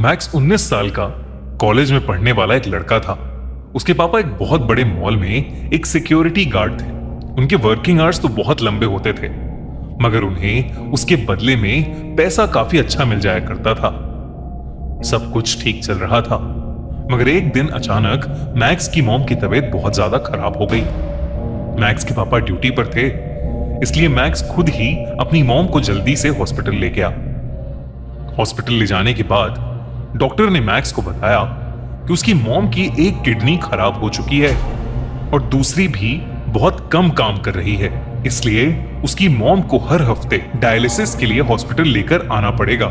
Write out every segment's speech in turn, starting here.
Max 19 साल का college में पढ़ने वाला एक लड़का था। उसके पापा एक बहुत बड़े मॉल में एक सिक्योरिटी गार्ड थे। उनके वर्किंग आवर्स तो बहुत लंबे होते थे, मगर उन्हें उसके बदले में पैसा काफी अच्छा मिल जाया करता था। सब कुछ ठीक चल रहा था, मगर एक दिन अचानक मैक्स की मॉम की तबीयत बहुत ज्यादा खराब हो गई। मैक्स के पापा ड्यूटी पर थे, इसलिए मैक्स खुद ही अपनी मॉम को जल्दी से हॉस्पिटल ले गया। हॉस्पिटल ले जाने के बाद डॉक्टर ने मैक्स को बताया कि उसकी मॉम की एक किडनी खराब हो चुकी है और दूसरी भी बहुत कम काम कर रही है, इसलिए उसकी मॉम को हर हफ्ते डायलिसिस के लिए हॉस्पिटल लेकर आना पड़ेगा।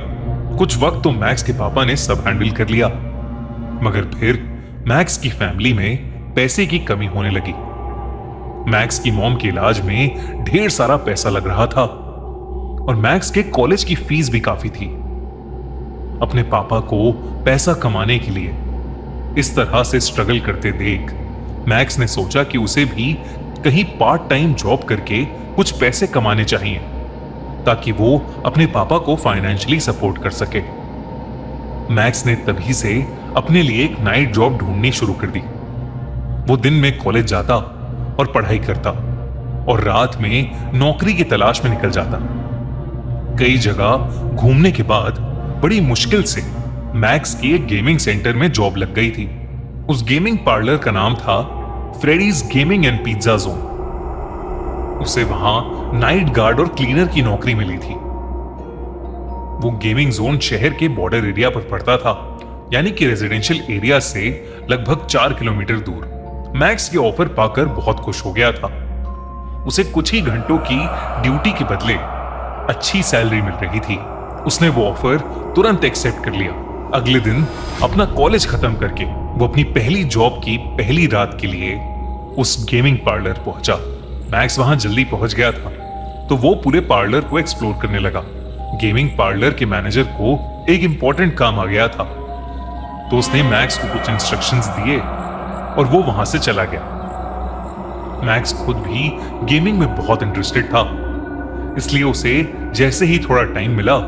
कुछ वक्त तो मैक्स के पापा ने सब हैंडल कर लिया, मगर फिर मैक्स की फैमिली में पैसे की कमी होने लगी। मैक्स की मॉम के इलाज में ढेर सारा पैसा लग रहा था और मैक्स के कॉलेज की फीस भी काफी थी। अपने पापा को पैसा कमाने के लिए इस तरह से स्ट्रगल करते देख मैक्स ने सोचा कि उसे भी कहीं पार्ट टाइम जॉब करके कुछ पैसे कमाने चाहिए, ताकि वो अपने पापा को फाइनेंशियली सपोर्ट कर सके। मैक्स ने तभी से अपने लिए एक नाइट जॉब ढूंढनी शुरू कर दी। वो दिन में कॉलेज जाता और पढ़ाई करता और रात में नौकरी की तलाश में निकल जाता। कई जगह घूमने के बाद बड़ी मुश्किल से मैक्स की एक गेमिंग सेंटर में जॉब लग गई थी। उस गेमिंग पार्लर का नाम था Freddy's gaming and pizza zone. उसे वहां नाइट गार्ड और क्लीनर की नौकरी मिली थी। वो गेमिंग जोन शहर के बॉर्डर एरिया पर पड़ता था, यानी कि रेजिडेंशियल एरिया से लगभग 4 किलोमीटर दूर। मैक्स ये ऑफर पाकर बहुत खुश हो गया था। उसे कुछ ही घंटों की ड्यूटी के बदले अच्छी सैलरी मिल रही थी। उसने वो ऑफर तुरंत एक्सेप्ट कर लिया। अगले दिन अपना कॉलेज खत्म करके वो अपनी पहली जॉब की पहली रात के लिए उस गेमिंग पार्लर पहुंचा। मैक्स वहां जल्दी पहुंच गया था, तो वो पूरे पार्लर को एक्सप्लोर करने लगा। गेमिंग पार्लर के मैनेजर को एक इंपॉर्टेंट काम आ गया था, तो उसने मैक्स को कुछ इंस्ट्रक्शंस दिए और वो वहां से चला गया। मैक्स खुद भी गेमिंग में बहुत इंटरेस्टेड था, इसलिए उसे जैसे ही थोड़ा टाइम मिला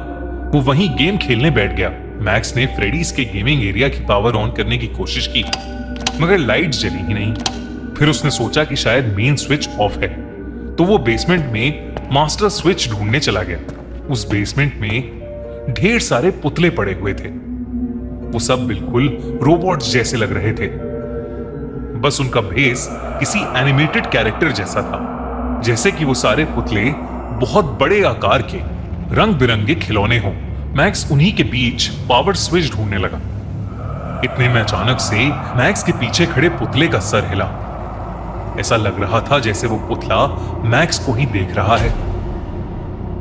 वो वहीं गेम खेलने बैठ गया। मैक्स ने फ्रेडीज के गेमिंग एरिया की पावर ऑन करने की कोशिश की, मगर लाइट्स जली ही नहीं। फिर उसने सोचा कि शायद मेन स्विच ऑफ है, तो वो बेसमेंट में मास्टर स्विच ढूंढने चला गया। उस बेसमेंट में ढेर सारे पुतले पड़े हुए थे। वो सब बिल्कुल रोबोट्स जैसे लग रहे थे, बस उनका भेस किसी एनिमेटेड कैरेक्टर जैसा था, जैसे कि वो सारे पुतले बहुत बड़े आकार के रंग बिरंगे खिलौने हों। मैक्स उन्हीं के बीच पावर स्विच ढूंढने लगा। इतने में अचानक से मैक्स के पीछे खड़े पुतले का सर हिला। ऐसा लग रहा था जैसे वो पुतला मैक्स को ही देख रहा है।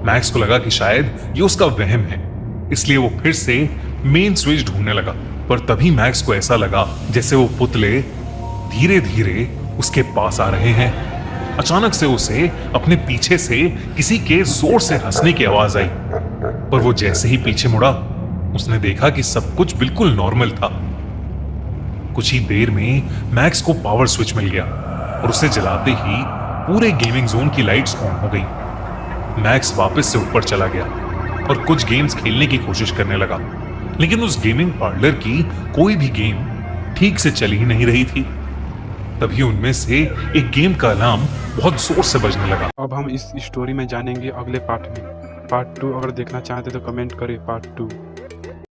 मैक्स को लगा कि शायद ये उसका वहम है, इसलिए वो फिर से मेन स्विच ढूंढने लगा। पर तभी मैक्स को ऐसा लगा जैसे वो पुतले धीरे धीरे उसके पास आ रहे हैं। अचानक से उसे अपने पीछे से किसी के जोर से हंसने की आवाज आई, पर वो जैसे ही पीछे मुड़ा उसने देखा कि सब कुछ बिल्कुल नॉर्मल था। कुछ ही देर में मैक्स को पावर स्विच मिल गया और उसे जलाते ही पूरे गेमिंग जोन की लाइट्स ऑन हो गई। मैक्स वापस से ऊपर चला गया और कुछ गेम्स खेलने की कोशिश करने लगा, लेकिन उस गेमिंग पार्लर की कोई भी गेम ठीक से चल ही नहीं रही थी। तभी उनमें से एक गेम का अलार्म बहुत जोर से बजने लगा। अब हम इस स्टोरी में जानेंगे अगले पार्ट में। पार्ट 2 अगर देखना चाहते तो कमेंट करें पार्ट 2।